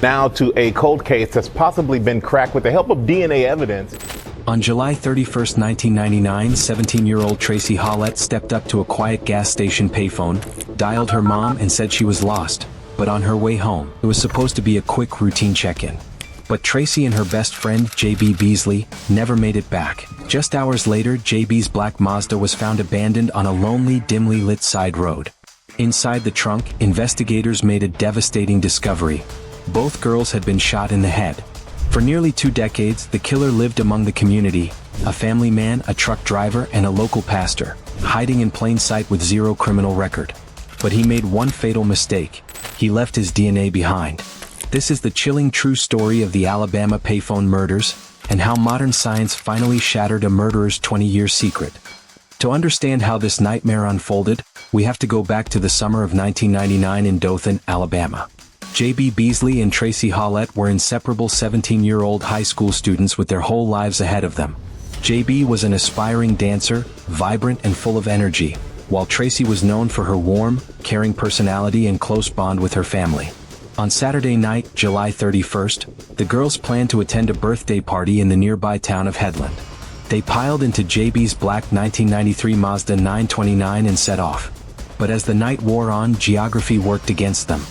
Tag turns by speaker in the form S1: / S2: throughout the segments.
S1: Now to a cold case that's possibly been cracked with the help of DNA evidence.
S2: On July 31, 1999, 17-year-old Tracie Hawlett stepped up to a quiet gas station payphone, dialed her mom and said she was lost, but on her way home. It was supposed to be a quick routine check-in. But Tracie and her best friend, JB Beasley, never made it back. Just hours later, JB's black Mazda was found abandoned on a lonely, dimly lit side road. Inside the trunk, investigators made a devastating discovery. Both girls had been shot in the head. For nearly 2 decades, the killer lived among the community, a family man, a truck driver, and a local pastor, hiding in plain sight with zero criminal record. But he made one fatal mistake. He left his DNA behind. This is the chilling true story of the Alabama payphone murders, and how modern science finally shattered a murderer's 20-year secret. To understand how this nightmare unfolded, we have to go back to the summer of 1999 in Dothan, Alabama. JB Beasley and Tracie Hawlett were inseparable 17-year-old high school students with their whole lives ahead of them. JB was an aspiring dancer, vibrant and full of energy, while Tracie was known for her warm, caring personality and close bond with her family. On Saturday night, July 31st, the girls planned to attend a birthday party in the nearby town of Headland. They piled into JB's black 1993 Mazda 929 and set off. But as the night wore on, geography worked against them.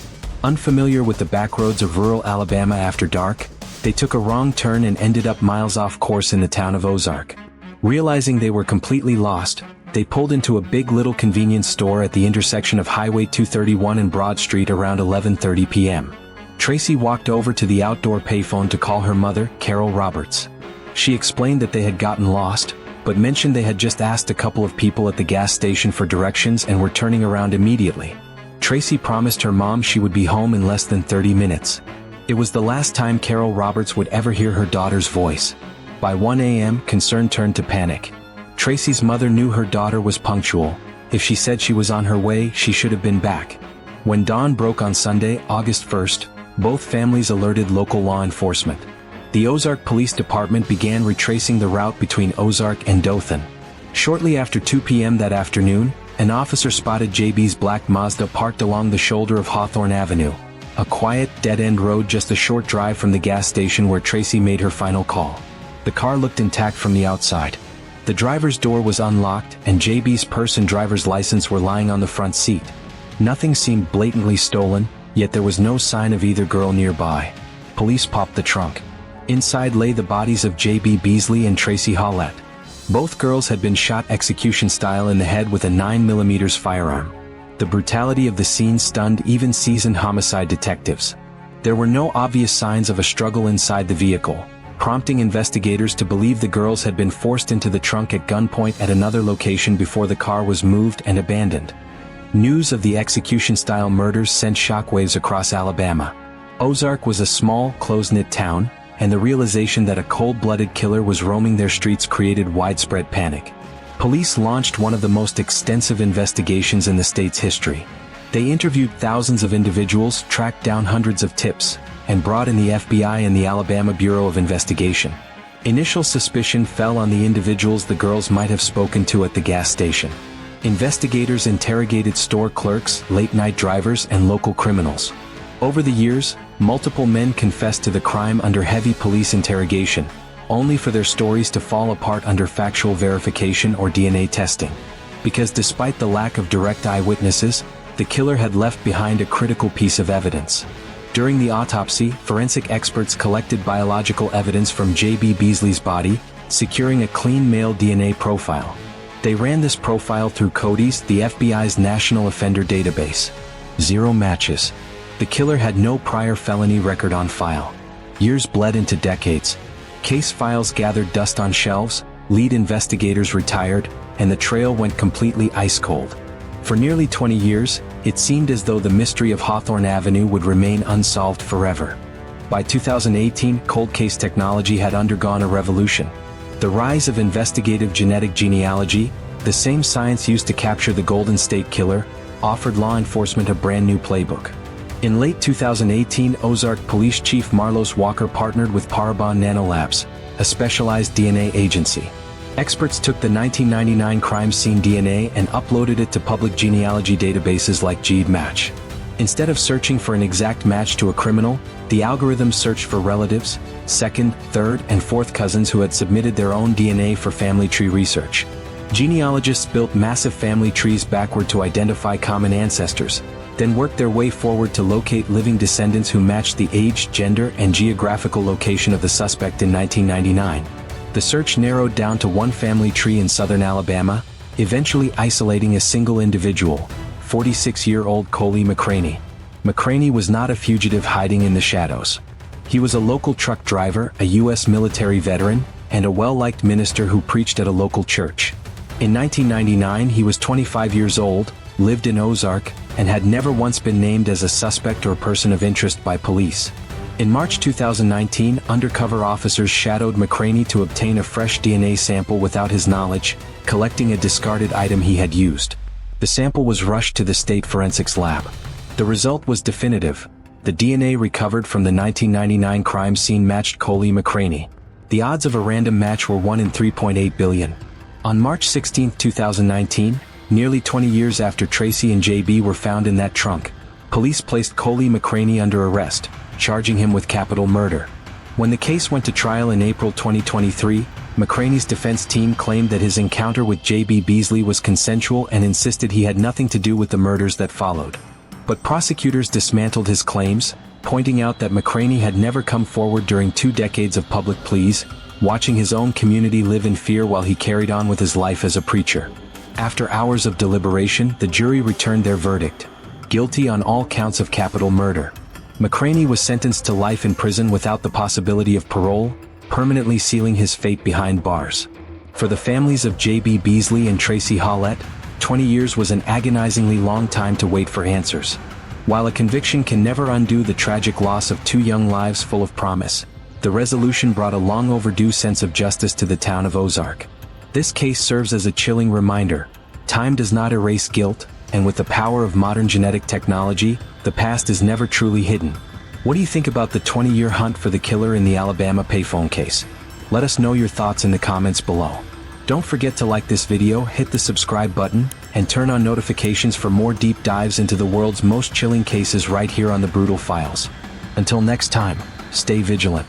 S2: Unfamiliar with the backroads of rural Alabama after dark, they took a wrong turn and ended up miles off course in the town of Ozark. Realizing they were completely lost, they pulled into a big little convenience store at the intersection of Highway 231 and Broad Street around 11:30 p.m. Tracie walked over to the outdoor payphone to call her mother, Carol Roberts. She explained that they had gotten lost, but mentioned they had just asked a couple of people at the gas station for directions and were turning around immediately. Tracie promised her mom she would be home in less than 30 minutes. It was the last time Carol Roberts would ever hear her daughter's voice. By 1 a.m., concern turned to panic. Tracie's mother knew her daughter was punctual. If she said she was on her way, she should have been back. When dawn broke on Sunday, August 1st, both families alerted local law enforcement. The Ozark Police Department began retracing the route between Ozark and Dothan. Shortly after 2 p.m. that afternoon, an officer spotted JB's black Mazda parked along the shoulder of Hawthorn Avenue, a quiet, dead-end road just a short drive from the gas station where Tracie made her final call. The car looked intact from the outside. The driver's door was unlocked, and JB's purse and driver's license were lying on the front seat. Nothing seemed blatantly stolen, yet there was no sign of either girl nearby. Police popped the trunk. Inside lay the bodies of JB Beasley and Tracie Hawlett. Both girls had been shot execution-style in the head with a 9mm firearm. The brutality of the scene stunned even seasoned homicide detectives. There were no obvious signs of a struggle inside the vehicle, prompting investigators to believe the girls had been forced into the trunk at gunpoint at another location before the car was moved and abandoned. News of the execution-style murders sent shockwaves across Alabama. Ozark was a small, close-knit town, and the realization that a cold-blooded killer was roaming their streets created widespread panic. Police launched one of the most extensive investigations in the state's history. They interviewed thousands of individuals, tracked down hundreds of tips, and brought in the FBI and the Alabama Bureau of Investigation. Initial suspicion fell on the individuals the girls might have spoken to at the gas station. Investigators interrogated store clerks, late-night drivers, and local criminals. Over the years, multiple men confessed to the crime under heavy police interrogation, only for their stories to fall apart under factual verification or DNA testing. Because despite the lack of direct eyewitnesses, the killer had left behind a critical piece of evidence. During the autopsy, forensic experts collected biological evidence from JB Beasley's body, securing a clean male DNA profile. They ran this profile through CODIS, the FBI's National Offender Database. 0 matches. The killer had no prior felony record on file. Years bled into decades. Case files gathered dust on shelves, lead investigators retired, and the trail went completely ice-cold. For nearly 20 years, it seemed as though the mystery of Hawthorn Avenue would remain unsolved forever. By 2018, cold case technology had undergone a revolution. The rise of investigative genetic genealogy, the same science used to capture the Golden State Killer, offered law enforcement a brand new playbook. In late 2018, Ozark Police Chief Marlos Walker partnered with Parabon Nanolabs, a specialized DNA agency. Experts took the 1999 crime scene DNA and uploaded it to public genealogy databases like Genealogy. Instead of searching for an exact match to a criminal, the algorithm searched for relatives, second, third, and fourth cousins who had submitted their own DNA for family tree research. Genealogists built massive family trees backward to identify common ancestors, then worked their way forward to locate living descendants who matched the age, gender, and geographical location of the suspect in 1999. The search narrowed down to one family tree in southern Alabama, eventually isolating a single individual, 46-year-old Coley McCraney. McCraney was not a fugitive hiding in the shadows. He was a local truck driver, a U.S. military veteran, and a well-liked minister who preached at a local church. In 1999, he was 25 years old, lived in Ozark, and had never once been named as a suspect or person of interest by police. In March 2019, undercover officers shadowed McCraney to obtain a fresh DNA sample without his knowledge, collecting a discarded item he had used. The sample was rushed to the state forensics lab. The result was definitive. The DNA recovered from the 1999 crime scene matched Coley McCraney. The odds of a random match were 1 in 3.8 billion. On March 16, 2019, nearly 20 years after Tracie and JB were found in that trunk, police placed Coley McCraney under arrest, charging him with capital murder. When the case went to trial in April 2023, McCraney's defense team claimed that his encounter with JB Beasley was consensual and insisted he had nothing to do with the murders that followed. But prosecutors dismantled his claims, pointing out that McCraney had never come forward during 2 decades of public pleas, watching his own community live in fear while he carried on with his life as a preacher. After hours of deliberation, the jury returned their verdict: guilty on all counts of capital murder. McCraney was sentenced to life in prison without the possibility of parole, permanently sealing his fate behind bars. For the families of JB Beasley and Tracie Hawlett, 20 years was an agonizingly long time to wait for answers. While a conviction can never undo the tragic loss of 2 young lives full of promise, the resolution brought a long overdue sense of justice to the town of Ozark. This case serves as a chilling reminder: time does not erase guilt, and with the power of modern genetic technology, the past is never truly hidden. What do you think about the 20-year hunt for the killer in the Alabama Payphone case? Let us know your thoughts in the comments below. Don't forget to like this video, hit the subscribe button, and turn on notifications for more deep dives into the world's most chilling cases right here on the Brutal Files. Until next time, stay vigilant.